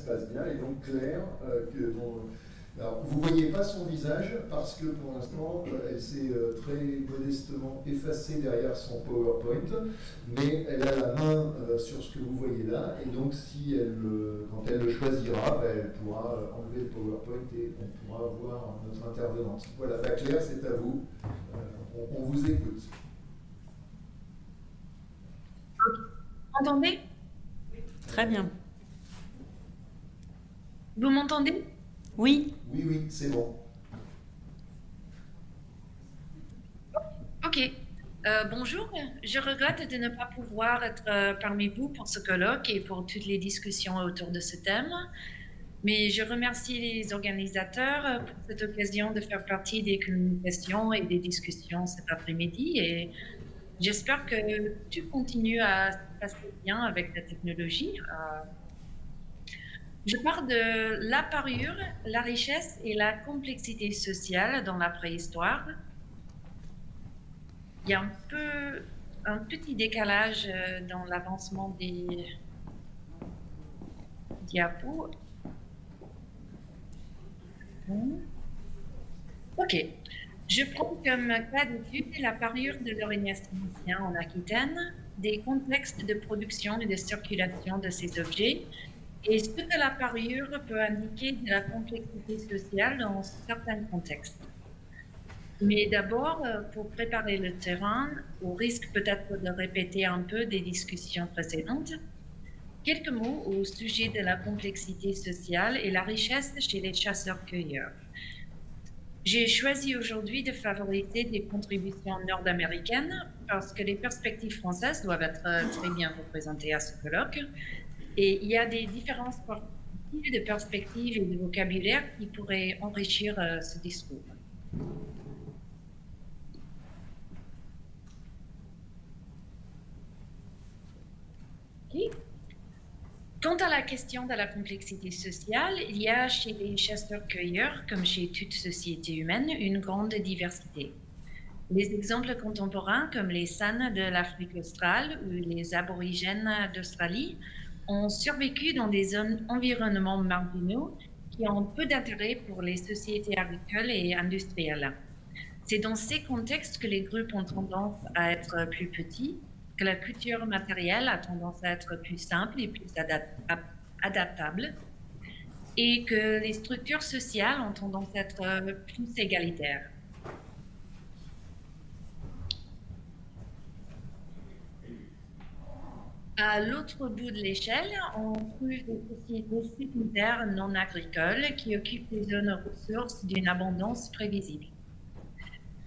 passe bien. Et donc Claire, alors, vous ne voyez pas son visage parce que pour l'instant, elle s'est très modestement effacée derrière son PowerPoint, mais elle a la main sur ce que vous voyez là, et donc si quand elle le choisira, elle pourra enlever le PowerPoint et on pourra voir notre intervenante. Voilà, Claire, c'est à vous. On vous écoute. Vous m'entendez? Très bien. Vous m'entendez? Oui. Oui, c'est bon. Ok. Bonjour. Je regrette de ne pas pouvoir être parmi vous pour ce colloque et pour toutes les discussions autour de ce thème. Mais je remercie les organisateurs pour cette occasion de faire partie des communications et des discussions cet après-midi. Et j'espère que tout continue à se passer bien avec la technologie. Je parle de la parure, la richesse et la complexité sociale dans la préhistoire. Il y a un petit décalage dans l'avancement des diapos. Ok. Je prends comme cas d'étude la parure de l'Aurignac-Sémicien en Aquitaine, des contextes de production et de circulation de ces objets, et ce que la parure peut indiquer de la complexité sociale dans certains contextes. Mais d'abord, pour préparer le terrain, au risque peut-être de répéter un peu des discussions précédentes, quelques mots au sujet de la complexité sociale et la richesse chez les chasseurs-cueilleurs. J'ai choisi aujourd'hui de favoriser des contributions nord-américaines parce que les perspectives françaises doivent être très bien représentées à ce colloque. Et il y a des différences de perspectives et de vocabulaire qui pourraient enrichir ce discours. Okay. Quant à la question de la complexité sociale, il y a chez les chasseurs-cueilleurs, comme chez toute société humaine, une grande diversité. Les exemples contemporains, comme les San de l'Afrique australe ou les aborigènes d'Australie, ont survécu dans des environnements marginaux qui ont peu d'intérêt pour les sociétés agricoles et industrielles. C'est dans ces contextes que les groupes ont tendance à être plus petits, que la culture matérielle a tendance à être plus simple et plus adaptable, et que les structures sociales ont tendance à être plus égalitaires. À l'autre bout de l'échelle, on trouve des sociétés séculaires non agricoles qui occupent des zones ressources d'une abondance prévisible.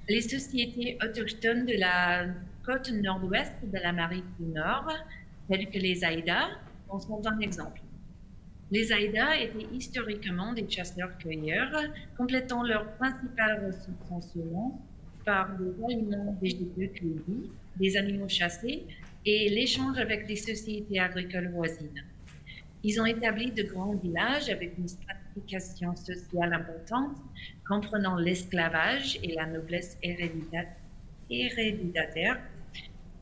Les sociétés autochtones de la côte nord-ouest de l'Amérique du Nord, telles que les Aïdas, en sont un exemple. Les Aïdas étaient historiquement des chasseurs-cueilleurs, complétant leur principale ressource en semence par des aliments végétaux cueillis, des animaux chassés et l'échange avec des sociétés agricoles voisines. Ils ont établi de grands villages avec une stratification sociale importante, comprenant l'esclavage et la noblesse héréditaire,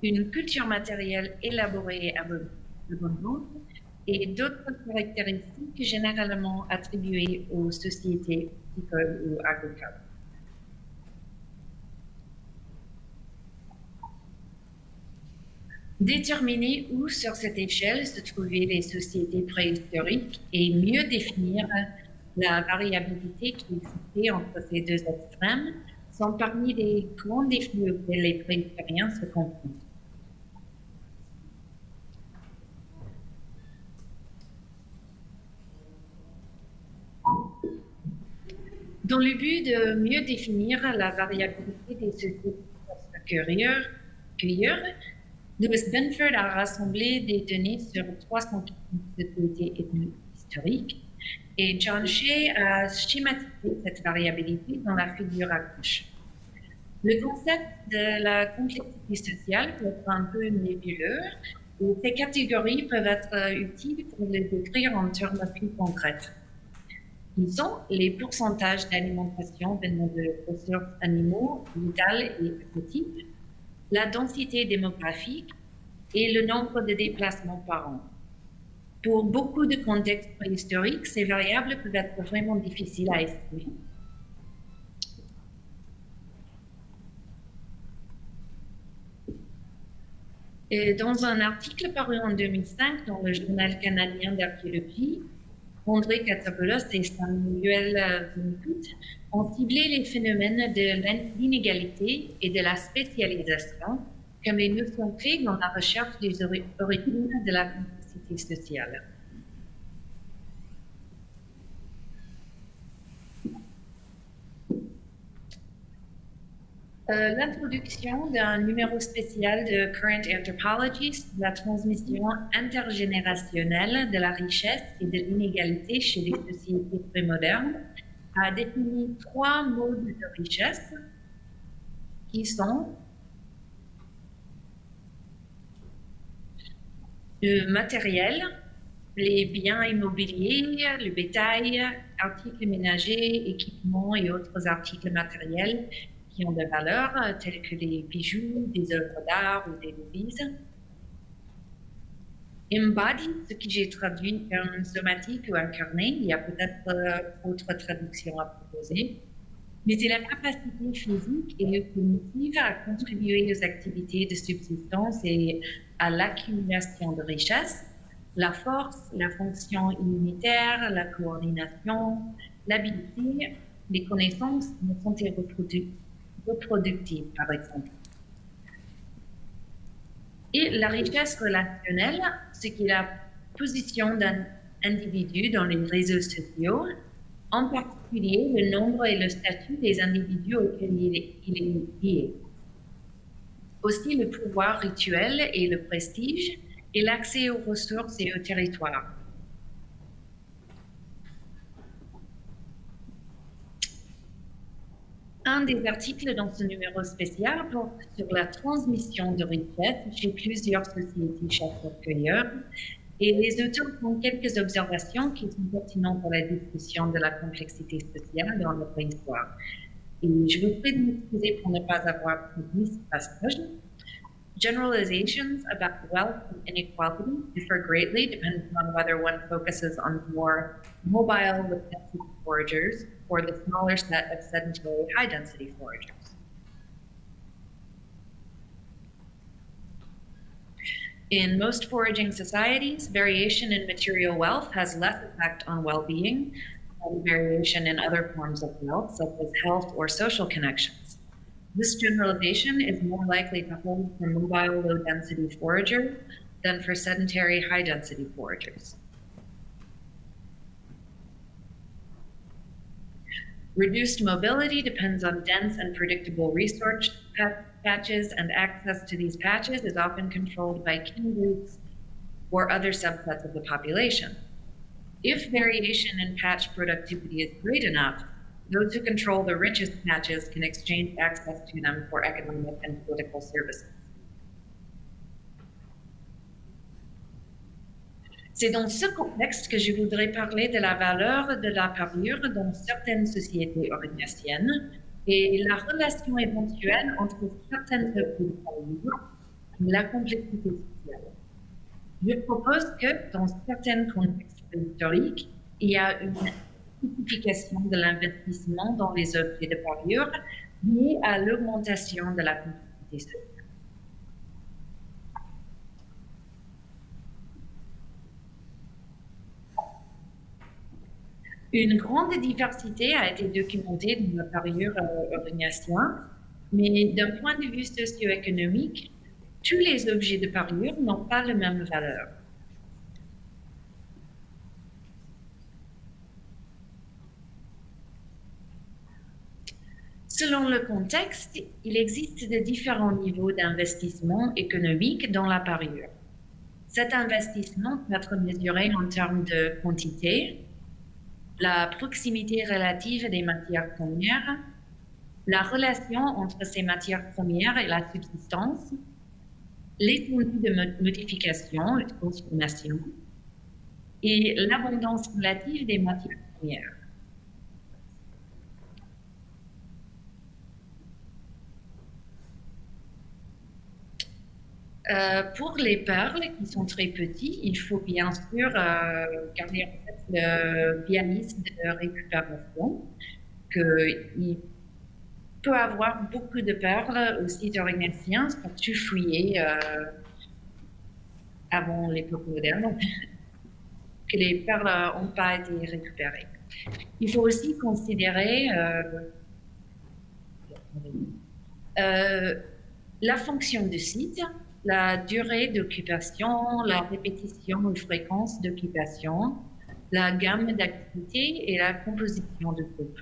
une culture matérielle élaborée et abondante, et d'autres caractéristiques généralement attribuées aux sociétés agricoles ou agricoles. Déterminer où sur cette échelle se trouvaient les sociétés préhistoriques et mieux définir la variabilité qui existait entre ces deux extrêmes sont parmi les grands défis auxquels les préhistoriens se confrontent. Dans le but de mieux définir la variabilité des sociétés cueilleurs, Lewis Binford a rassemblé des données sur 300 sociétés ethniques historiques et John Shea a schématisé cette variabilité dans la figure à gauche. Le concept de la complexité sociale peut être un peu nébuleux et ces catégories peuvent être utiles pour les décrire en termes plus concrets. Ils sont les pourcentages d'alimentation venant de ressources animaux, vitales et aquatiques, la densité démographique et le nombre de déplacements par an. Pour beaucoup de contextes préhistoriques, ces variables peuvent être vraiment difficiles à estimer. Et dans un article paru en 2005 dans le Journal canadien d'archéologie, André Katsopoulos et Samuel Winnicott ont ciblé les phénomènes de l'inégalité et de la spécialisation comme les notions clés dans la recherche des origines de la complexité sociale. L'introduction d'un numéro spécial de Current Anthropology sur la transmission intergénérationnelle de la richesse et de l'inégalité chez les sociétés prémodernes a défini 3 modes de richesse qui sont le matériel, les biens immobiliers, le bétail, articles ménagers, équipements et autres articles matériels qui ont de valeur, tels que des bijoux, des œuvres d'art ou des devises. Embodied, ce que j'ai traduit comme somatique ou incarné, il y a peut-être autre traduction à proposer, mais c'est la capacité physique et cognitive à contribuer aux activités de subsistance et à l'accumulation de richesses, la force, la fonction immunitaire, la coordination, l'habileté, les connaissances, la santé reproductive, par exemple. Et la richesse relationnelle, ce qui est la position d'un individu dans les réseaux sociaux, en particulier le nombre et le statut des individus auxquels il est lié. Aussi le pouvoir rituel et le prestige et l'accès aux ressources et aux territoires. Un des articles dans ce numéro spécial porte sur la transmission de richesses chez plusieurs sociétés chasseurs-cueilleurs et les auteurs font quelques observations qui sont pertinentes pour la discussion de la complexité sociale dans la préhistoire. Et je vous prie de m'excuser pour ne pas avoir produit ce passage. Generalizations about wealth and inequality differ greatly depending on whether one focuses on more mobile with-density foragers or the smaller set of sedentary high-density foragers. In most foraging societies, variation in material wealth has less effect on well-being than variation in other forms of wealth, such as health or social connections. This generalization is more likely to hold for mobile low-density foragers than for sedentary high-density foragers. Reduced mobility depends on dense and predictable resource patches, and access to these patches is often controlled by kin groups or other subsets of the population. If variation in patch productivity is great enough, those who control the richest patches can exchange access to them for economic and political services. C'est dans ce contexte que je voudrais parler de la valeur de la parure dans certaines sociétés aurignaciennes et la relation éventuelle entre certaines œuvres de parure et la complexité sociale. Je propose que dans certains contextes historiques, il y a une multiplication de l'investissement dans les objets de parure liée à l'augmentation de la complexité sociale. Une grande diversité a été documentée dans la parure aurignacienne, mais d'un point de vue socio-économique, tous les objets de parure n'ont pas la même valeur. Selon le contexte, il existe de différents niveaux d'investissement économique dans la parure. Cet investissement peut être mesuré en termes de quantité, la proximité relative des matières premières, la relation entre ces matières premières et la subsistance, l'étendue de modification et de transformation, et l'abondance relative des matières premières. Pour les perles qui sont très petits, il faut bien sûr garder en tête le pianiste de récupération, qu'il peut avoir beaucoup de perles au site aurignaciens, surtout fouillées avant l'époque moderne, que les perles n'ont pas été récupérées. Il faut aussi considérer la fonction du site, la durée d'occupation, la répétition ou fréquence d'occupation, la gamme d'activités et la composition du groupe.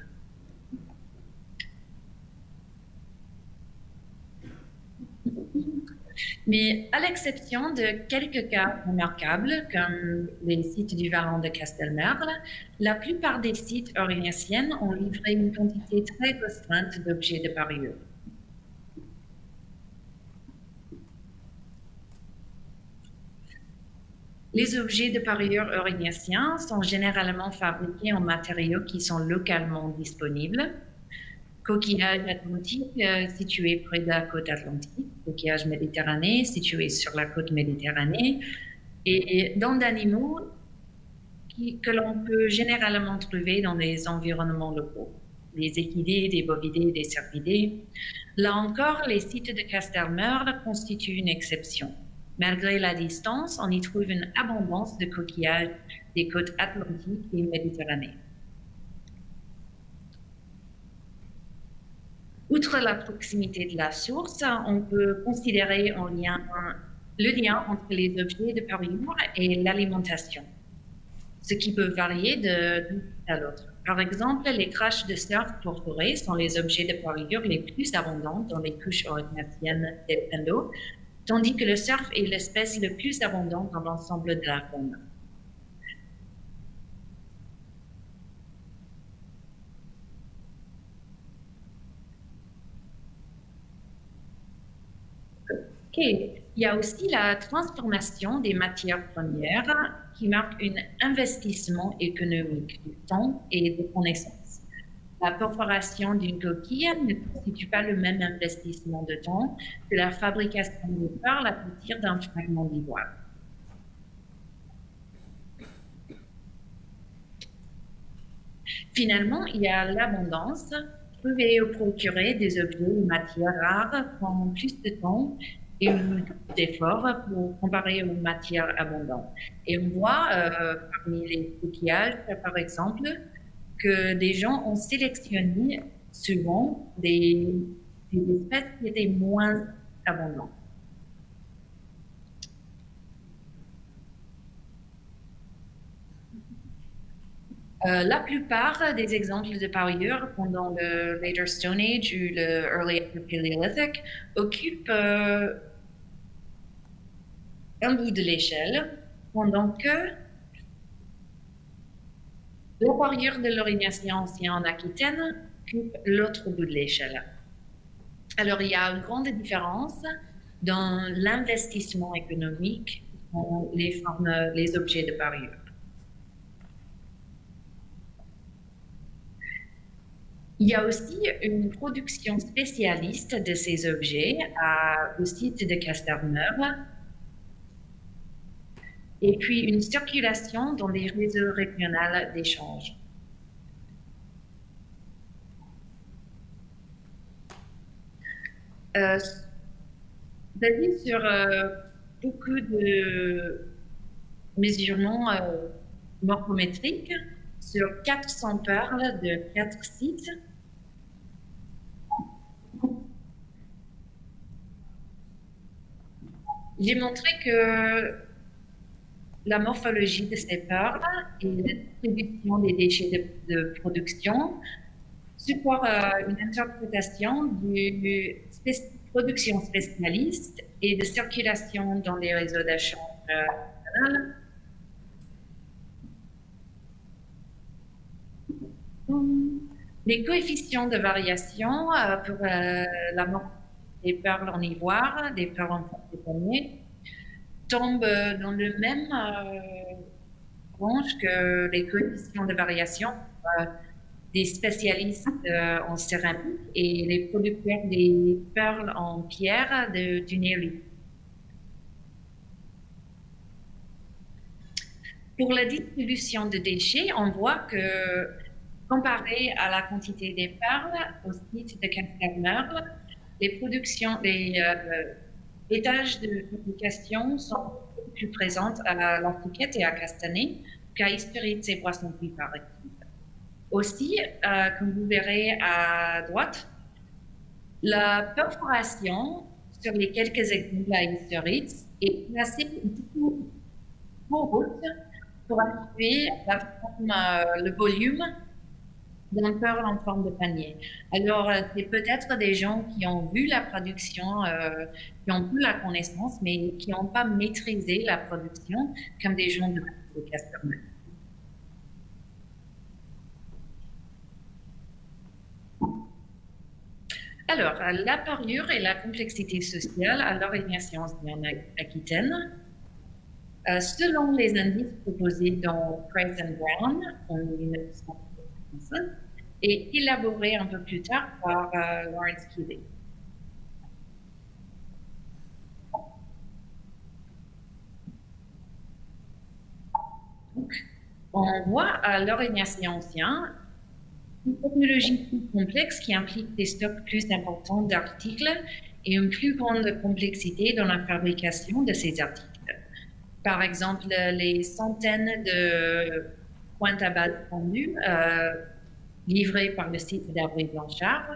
Mais à l'exception de quelques cas remarquables, comme les sites du Vallon de Castelmerle, la plupart des sites aurignaciens ont livré une quantité très restreinte d'objets de parure. Les objets de parure aurignaciens sont généralement fabriqués en matériaux qui sont localement disponibles. Coquillages atlantiques situés près de la côte atlantique, coquillages méditerranéens situés sur la côte méditerranée, et dents d'animaux que l'on peut généralement trouver dans les environnements locaux, des équidés, des bovidés, des cervidés. Là encore, les sites de Castelmerle constituent une exception. Malgré la distance, on y trouve une abondance de coquillages des côtes atlantiques et méditerranéennes. Outre la proximité de la source, on peut considérer le lien entre les objets de parure et l'alimentation, ce qui peut varier d'un à l'autre. Par exemple, les craches de surf perforées sont les objets de parure les plus abondants dans les couches aurignaciennes del Pendo, tandis que le surf est l'espèce le plus abondante dans l'ensemble de la faune. Okay. Il y a aussi la transformation des matières premières qui marque un investissement économique du temps et de connaissances. La perforation d'une coquille ne constitue pas le même investissement de temps que la fabrication de perles à partir d'un fragment d'ivoire. Finalement, il y a l'abondance. Trouver ou procurer des objets ou matières rares prend plus de temps et d'efforts pour comparer aux matières abondantes. Et on voit parmi les coquillages, par exemple, que des gens ont sélectionné souvent des espèces qui étaient moins abondantes. La plupart des exemples de parure pendant le Later Stone Age ou le Early Upper Paleolithic occupent un bout de l'échelle, pendant que la parure de l'Aurignacien ancien en Aquitaine occupe l'autre bout de l'échelle. Alors, il y a une grande différence dans l'investissement économique dans les objets de parure. Il y a aussi une production spécialiste de ces objets au site de Castelmerle, et puis une circulation dans les réseaux régionaux d'échange. Basé sur beaucoup de mesurements morphométriques, sur 400 perles de 4 sites, j'ai montré que la morphologie de ces perles et la distribution des déchets de production supportent une interprétation de production spécialiste et de circulation dans les réseaux d'échange national. Les coefficients de variation pour la morphologie des perles en ivoire, des perles en porte-panier, tombent dans le même range que les coefficients de variation des spécialistes en céramique et les producteurs des perles en pierre du néolithique. Pour la distribution de déchets, on voit que, comparé à la quantité des perles au site de Castelmerle, les productions, les étages de fabrication sont plus présentes à l'Antiquette et à Castanet qu'à Isturiz et Boissonnerie, par exemple. Aussi, comme vous verrez à droite, la perforation sur les quelques exemples à Isturiz est placée pour route pour attribuer la forme, le volume d'un pearl en forme de panier. Alors, c'est peut-être des gens qui ont vu la production, qui ont eu la connaissance, mais qui n'ont pas maîtrisé la production, comme des gens de Castelmerle. Alors, la parure et la complexité sociale à l'orientation en Aquitaine. Selon les indices proposés dans Price and Brown en 1965 et élaborés un peu plus tard par Lawrence Keeley. Donc, on voit à l'orientation ancien une technologie plus complexe qui implique des stocks plus importants d'articles et une plus grande complexité dans la fabrication de ces articles. Par exemple, les centaines de pointes à balles fondues livrées par le site d'Avril Blanchard.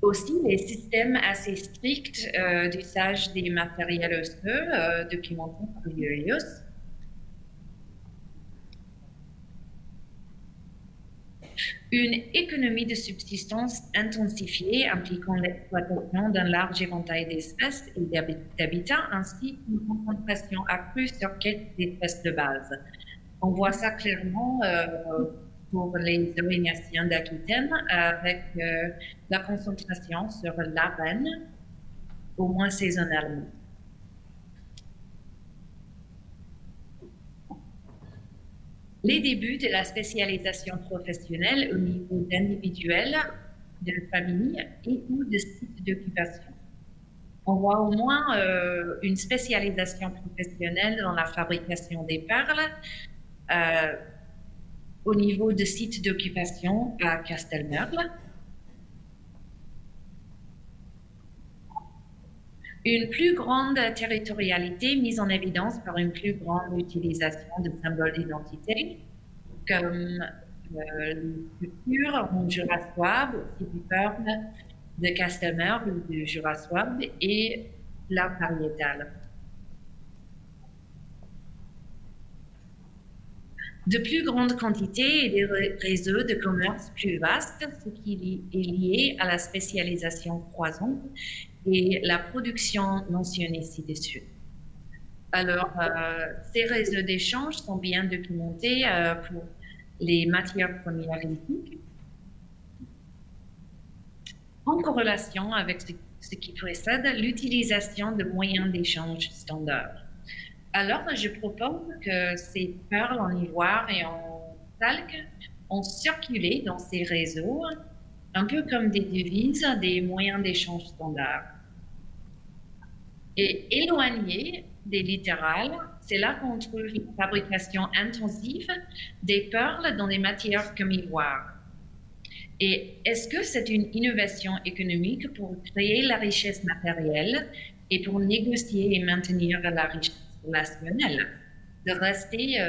Aussi, les systèmes assez stricts d'usage des matériels osseux documentés par Urius. Une économie de subsistance intensifiée impliquant l'exploitation d'un large éventail d'espèces et d'habitats, ainsi qu'une concentration accrue sur quelques espèces de base. On voit ça clairement pour les Aurignaciens d'Aquitaine avec la concentration sur la reine, au moins saisonnalement. Les débuts de la spécialisation professionnelle au niveau d'individuels, de familles et ou de sites d'occupation. On voit au moins une spécialisation professionnelle dans la fabrication des perles au niveau de sites d'occupation à Castelmerle. Une plus grande territorialité mise en évidence par une plus grande utilisation de symboles d'identité, comme les cultures en Jura Souabe, aussi du Perle, de Castelmerle ou du Jura Souabe, et l'art pariétal. De plus grandes quantités et des réseaux de commerce plus vastes, ce qui est lié à la spécialisation croissante et la production mentionnée ci-dessus. Alors, ces réseaux d'échange sont bien documentés pour les matières premières lithiques, en corrélation avec ce qui précède l'utilisation de moyens d'échange standards. Alors, je propose que ces perles en ivoire et en talc ont circulé dans ces réseaux, un peu comme des devises, des moyens d'échange standards. Et éloigné des littérales, c'est là qu'on trouve une fabrication intensive des perles dans des matières comme l'ivoire. Et est-ce que c'est une innovation économique pour créer la richesse matérielle et pour négocier et maintenir la richesse relationnelle, de rester,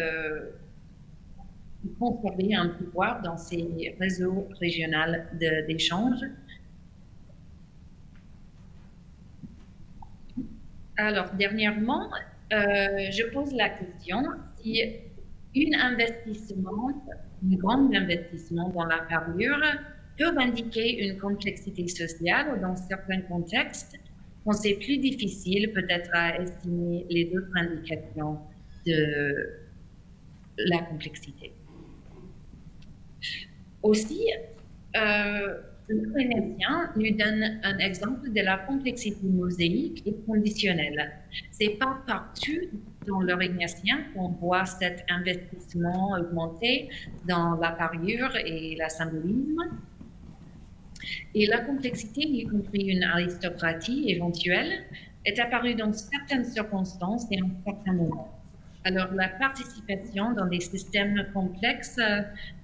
de conserver un pouvoir dans ces réseaux régionaux d'échange? Alors, dernièrement, je pose la question si un grand investissement dans la parure peut indiquer une complexité sociale dans certains contextes, quand c'est plus difficile peut-être à estimer les autres indications de la complexité. Aussi, le Keynésien nous donne un exemple de la complexité mosaïque et conditionnelle. C'est pas partout dans le Keynésien qu'on voit cet investissement augmenter dans la parure et la symbolisme. Et la complexité, y compris une aristocratie éventuelle, est apparue dans certaines circonstances et en certains moments. Alors, la participation dans des systèmes complexes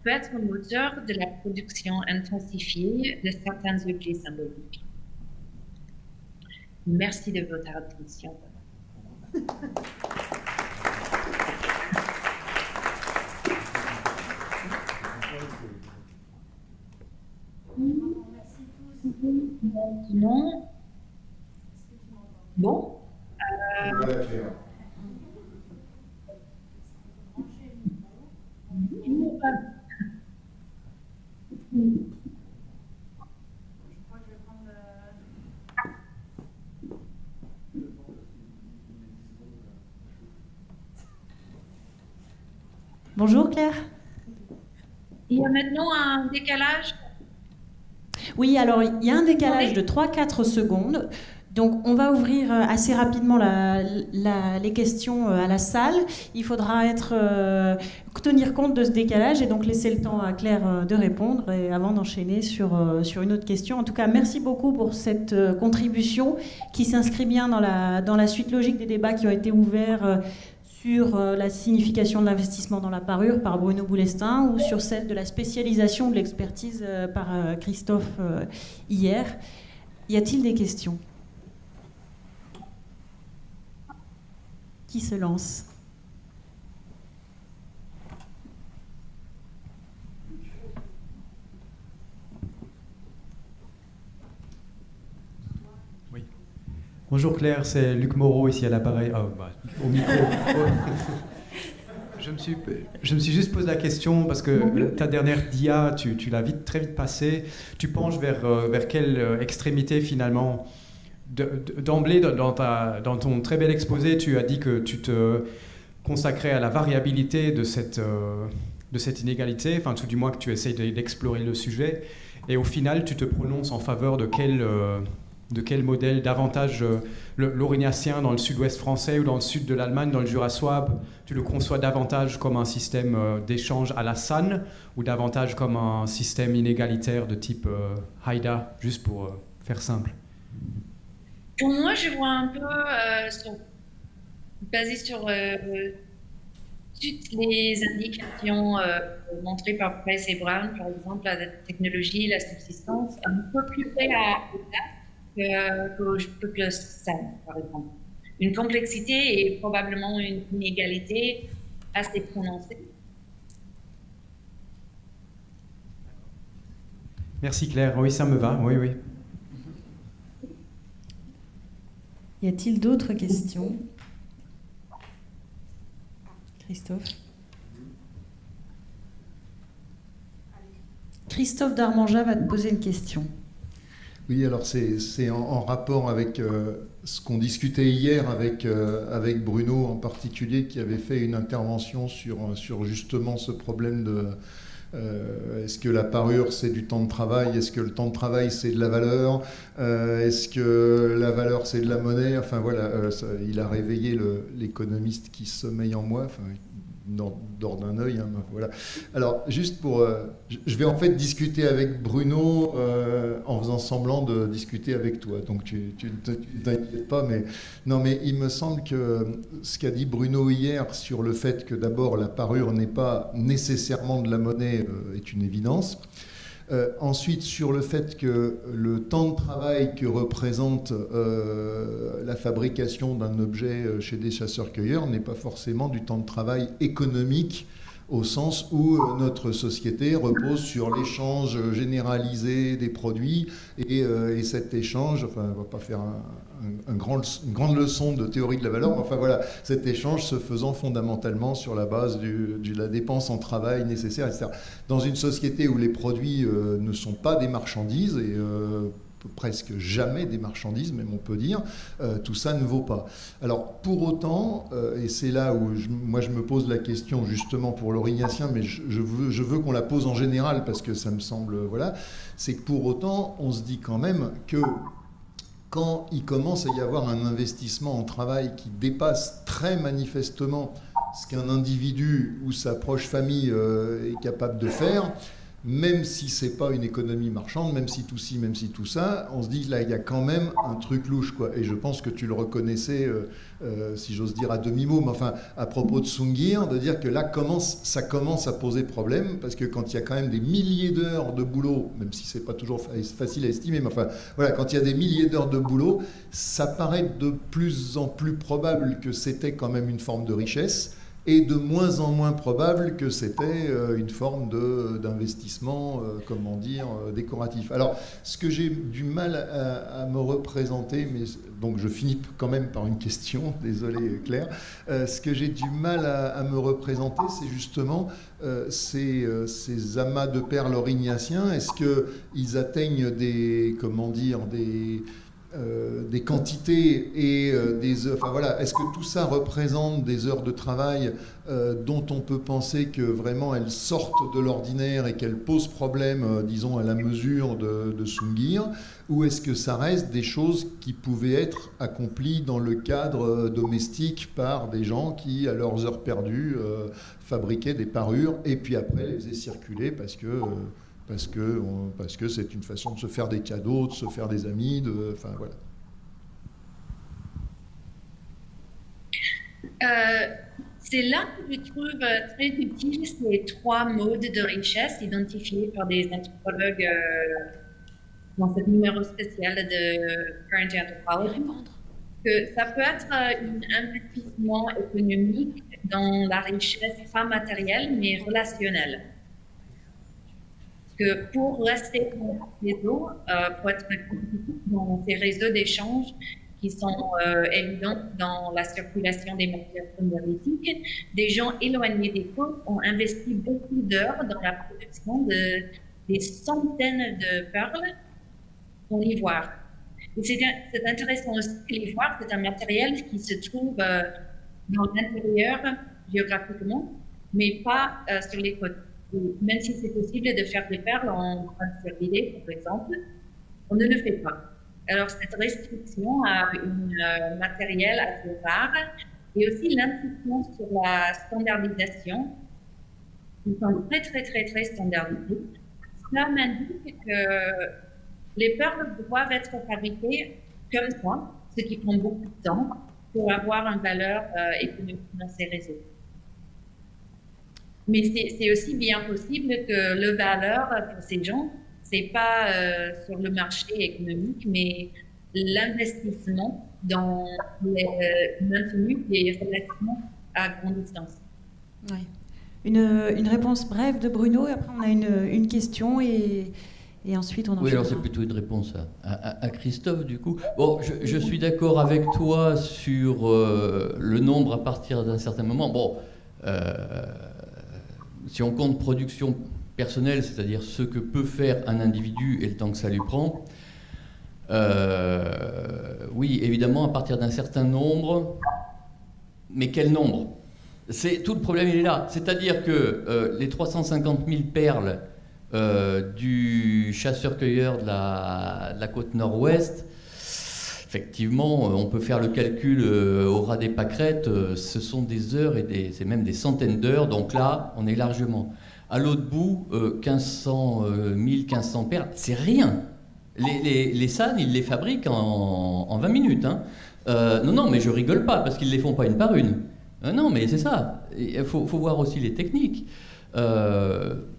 peut être moteur de la production intensifiée de certains objets symboliques. Merci de votre attention. Non. Bon. Bonjour Claire. Il y a maintenant un décalage. Oui, alors il y a un décalage de 3-4 secondes. Donc on va ouvrir assez rapidement les questions à la salle. Il faudra tenir compte de ce décalage et donc laisser le temps à Claire de répondre et avant d'enchaîner sur une autre question. En tout cas, merci beaucoup pour cette contribution qui s'inscrit bien dans la suite logique des débats qui ont été ouverts sur la signification de l'investissement dans la parure par Bruno Boulestin ou sur celle de la spécialisation de l'expertise par Christophe hier. Y a-t-il des questions ? Qui se lance ? Oui. Bonjour Claire, c'est Luc Moreau ici à l'appareil. Au micro. Je me suis juste posé la question parce que ta dernière dia, tu l'as très vite passée. Tu penches vers quelle extrémité finalement ? D'emblée, dans ton très bel exposé, tu as dit que tu te consacrais à la variabilité de cette inégalité, enfin tout du moins que tu essayes d'explorer le sujet, et au final tu te prononces en faveur de quel modèle davantage l'aurignacien dans le sud-ouest français ou dans le sud de l'Allemagne, dans le Jura Souabe, tu le conçois davantage comme un système d'échange à la SAN ou davantage comme un système inégalitaire de type Haida, juste pour faire simple? Pour moi, je vois un peu basé sur toutes les indications montrées par Price et Brown, par exemple, la technologie, la subsistance, un peu plus près à que ça, par exemple. Une complexité et probablement une inégalité assez prononcée. Merci Claire, oui ça me va, oui. Y a-t-il d'autres questions ? Christophe ? Christophe Darmanja va te poser une question. Oui, alors c'est en rapport avec ce qu'on discutait hier avec Bruno en particulier, qui avait fait une intervention sur justement ce problème de est-ce que la parure c'est du temps de travail, est-ce que le temps de travail c'est de la valeur, est-ce que la valeur c'est de la monnaie, enfin voilà, il a réveillé l'économiste qui sommeille en moi, enfin dort d'un œil, hein, voilà. Alors juste pour, je vais en fait discuter avec Bruno en faisant semblant de discuter avec toi, donc tu ne t'inquiètes pas, mais non, mais il me semble que ce qu'a dit Bruno hier sur le fait que d'abord la parure n'est pas nécessairement de la monnaie est une évidence. Ensuite, sur le fait que le temps de travail que représente la fabrication d'un objet chez des chasseurs-cueilleurs n'est pas forcément du temps de travail économique, au sens où notre société repose sur l'échange généralisé des produits et cet échange, enfin on ne va pas faire une grande leçon de théorie de la valeur, mais enfin voilà, cet échange se faisant fondamentalement sur la base de la dépense en travail nécessaire, etc. Dans une société où les produits ne sont pas des marchandises et presque jamais des marchandises, même on peut dire, tout ça ne vaut pas. Alors pour autant, et c'est là où moi je me pose la question justement pour l'orignacien, mais je veux qu'on la pose en général parce que ça me semble, voilà, c'est que pour autant on se dit quand même que quand il commence à y avoir un investissement en travail qui dépasse très manifestement ce qu'un individu ou sa proche famille est capable de faire, même si c'est pas une économie marchande, même si tout ci, même si tout ça, on se dit là, il y a quand même un truc louche, quoi. Et je pense que tu le reconnaissais, si j'ose dire, à demi-mot, mais enfin, à propos de Sungir, de dire que là, ça commence à poser problème, parce que quand il y a quand même des milliers d'heures de boulot, même si c'est pas toujours facile à estimer, mais enfin, voilà, quand il y a des milliers d'heures de boulot, ça paraît de plus en plus probable que c'était quand même une forme de richesse, et de moins en moins probable que c'était une forme d'investissement, comment dire, décoratif. Alors, ce que j'ai du mal à me représenter, mais donc je finis quand même par une question, désolé Claire, ce que j'ai du mal à me représenter, c'est justement ces amas de perles aurignaciens. Est-ce qu'ils atteignent des, comment dire, des quantités et des heures, enfin voilà, est-ce que tout ça représente des heures de travail dont on peut penser que vraiment elles sortent de l'ordinaire et qu'elles posent problème, disons, à la mesure de Sungir, ou est-ce que ça reste des choses qui pouvaient être accomplies dans le cadre domestique par des gens qui, à leurs heures perdues, fabriquaient des parures et puis après les faisaient circuler parce que c'est une façon de se faire des cadeaux, de se faire des amis, enfin voilà. C'est là que je trouve très utile ces 3 modes de richesse identifiés par des anthropologues dans ce numéro spécial de Current Anthropology. Que ça peut être un investissement économique dans la richesse pas matérielle mais relationnelle. Que pour rester dans les réseaux, pour être compétitif dans ces réseaux d'échange qui sont évidents dans la circulation des matières énergétiques, des gens éloignés des côtes ont investi beaucoup d'heures dans la production des centaines de perles en ivoire. Et c'est intéressant aussi que l'ivoire, c'est un matériel qui se trouve dans l'intérieur géographiquement, mais pas sur les côtes. Même si c'est possible de faire des perles en train par exemple, on ne le fait pas. Alors, cette restriction à un matériel assez rare et aussi l'insistance sur la standardisation, qui sont très standardisées, cela m'indique que les perles doivent être fabriquées comme ça, ce qui prend beaucoup de temps pour avoir une valeur économique dans ces réseaux. Mais c'est aussi bien possible que le valeur pour ces gens, c'est pas sur le marché économique, mais l'investissement dans le maintenu des relations à grande distance. Oui. Une réponse brève de Bruno, et après on a une question et ensuite on en Oui, alors c'est plutôt une réponse à Christophe, du coup. Bon, je suis d'accord avec toi sur le nombre à partir d'un certain moment. Bon, si on compte production personnelle, c'est-à-dire ce que peut faire un individu et le temps que ça lui prend, oui, évidemment, à partir d'un certain nombre, mais quel nombre? Tout le problème, il est là. C'est-à-dire que les 350 000 perles du chasseur-cueilleur de la côte nord-ouest, effectivement, on peut faire le calcul au ras des pâquerettes, ce sont des heures et c'est même des centaines d'heures, donc là, on est largement. À l'autre bout, 1500 perles, c'est rien. Les SAN, ils les fabriquent en 20 minutes. Hein. Non, mais je rigole pas, parce qu'ils ne les font pas une par une. Non, mais c'est ça. Il faut voir aussi les techniques.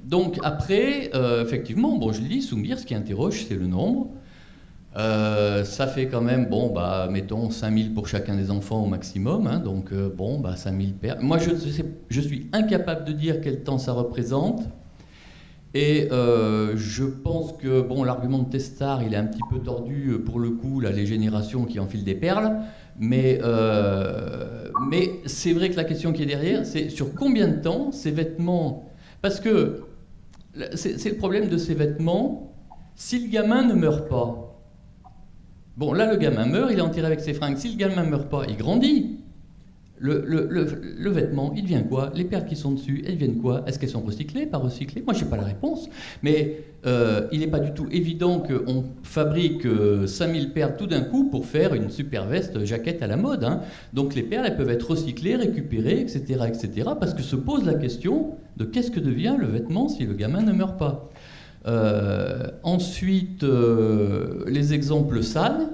Donc après, effectivement, bon, je le dis, Sungir, ce qui interroge, c'est le nombre. Ça fait quand même, bon, bah, mettons 5000 pour chacun des enfants au maximum, hein, donc bon, bah, 5000 perles. Moi, je suis incapable de dire quel temps ça représente, et je pense que, bon, l'argument de Testard, il est un petit peu tordu pour le coup, là, les générations qui enfilent des perles, mais c'est vrai que la question qui est derrière, c'est sur combien de temps ces vêtements, parce que c'est le problème de ces vêtements, si le gamin ne meurt pas. Bon, là, le gamin meurt, il est enterré avec ses fringues. Si le gamin ne meurt pas, il grandit. Le vêtement, il devient quoi? Les perles qui sont dessus, elles viennent quoi? Est-ce qu'elles sont recyclées, pas recyclées? Moi, je n'ai pas la réponse. Mais il n'est pas du tout évident qu'on fabrique 5000 perles tout d'un coup pour faire une super veste jaquette à la mode. Hein. Donc les perles, elles peuvent être recyclées, récupérées, etc., etc. Parce que se pose la question de qu'est-ce que devient le vêtement si le gamin ne meurt pas. Ensuite, les exemples sales.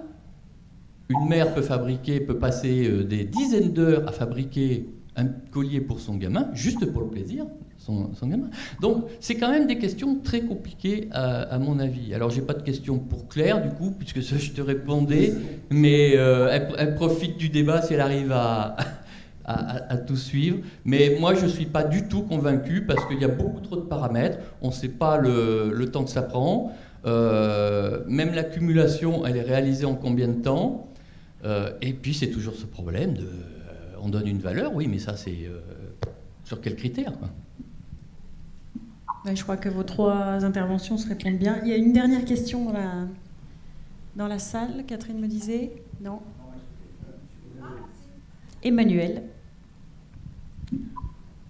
Une mère peut passer des dizaines d'heures à fabriquer un collier pour son gamin, juste pour le plaisir, son gamin. Donc, c'est quand même des questions très compliquées à mon avis. Alors, j'ai pas de questions pour Claire, du coup, puisque ça, je te répondais, mais elle profite du débat si elle arrive à tout suivre. Mais moi, je suis pas du tout convaincu, parce qu'il y a beaucoup trop de paramètres, on ne sait pas le temps que ça prend, même l'accumulation, elle est réalisée en combien de temps? Et puis c'est toujours ce problème de on donne une valeur, oui, mais ça c'est sur quels critères quoi. Ouais, je crois que vos 3 interventions se répondent bien. Il y a une dernière question dans la salle, Catherine me disait. Non. Emmanuel.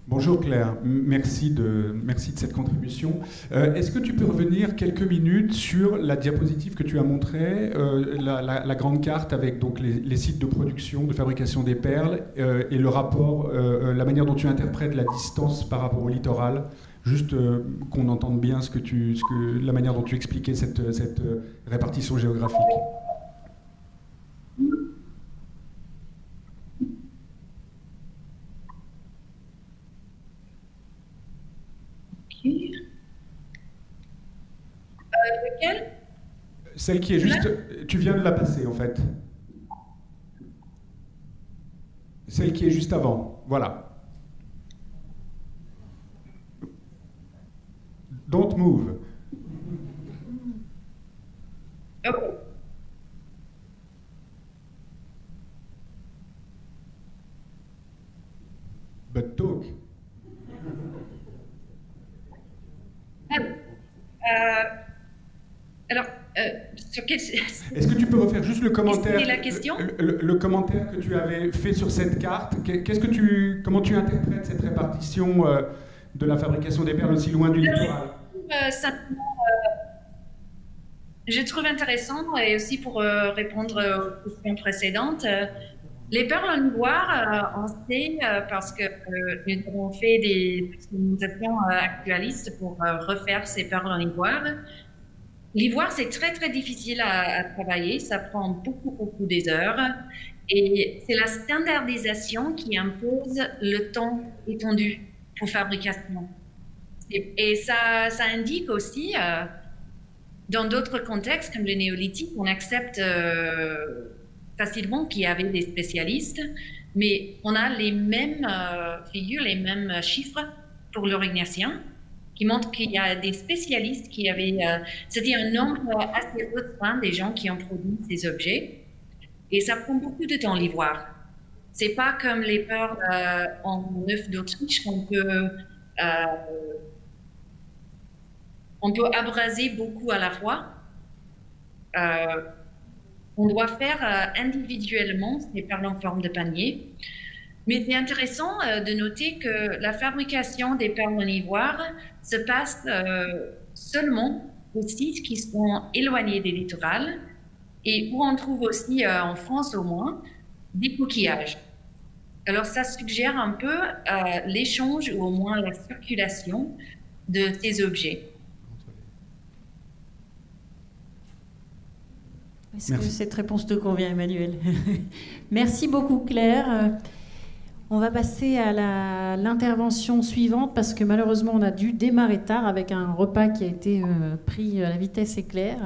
Bonjour Claire, merci de cette contribution. Est-ce que tu peux revenir quelques minutes sur la diapositive que tu as montrée, la grande carte avec donc les sites de production, de fabrication des perles et le rapport, la manière dont tu interprètes la distance par rapport au littoral, juste qu'on entende bien la manière dont tu expliquais cette répartition géographique. Lequel? Celle qui est juste... Tu viens de la passer, en fait. Celle qui est juste avant. Voilà. Don't move. Okay. But talk. Alors, sur quel... Est-ce que tu peux refaire juste le commentaire, la question le commentaire que tu avais fait sur cette carte? Comment tu interprètes cette répartition de la fabrication des perles aussi loin du littoral? Simplement, je trouve intéressant, et aussi pour répondre aux questions précédentes, les perles en ivoire, on sait, parce que nous avons fait des expérimentations actualistes pour refaire ces perles en ivoire. L'ivoire, c'est très, très difficile à travailler. Ça prend beaucoup des heures. Et c'est la standardisation qui impose le temps étendu pour fabrication. Et ça indique aussi, dans d'autres contextes, comme le néolithique, on accepte facilement qu'il y avait des spécialistes, mais on a les mêmes figures, les mêmes chiffres pour l'Aurignaciens, qui montre qu'il y a des spécialistes qui avaient... C'était un nombre assez restreint des gens qui ont produit ces objets. Et ça prend beaucoup de temps, l'ivoire. C'est pas comme les perles en œuf d'Autriche qu'on peut abraser beaucoup à la fois. On doit faire individuellement ces perles en forme de panier. Mais c'est intéressant de noter que la fabrication des perles en ivoire se passe seulement aux sites qui sont éloignés des littorales et où on trouve aussi, en France au moins, des coquillages. Alors ça suggère un peu l'échange ou au moins la circulation de ces objets. Est-ce que cette réponse te convient, Emmanuel? Merci beaucoup, Claire. On va passer à l'intervention suivante parce que malheureusement, on a dû démarrer tard avec un repas qui a été pris à la vitesse éclair.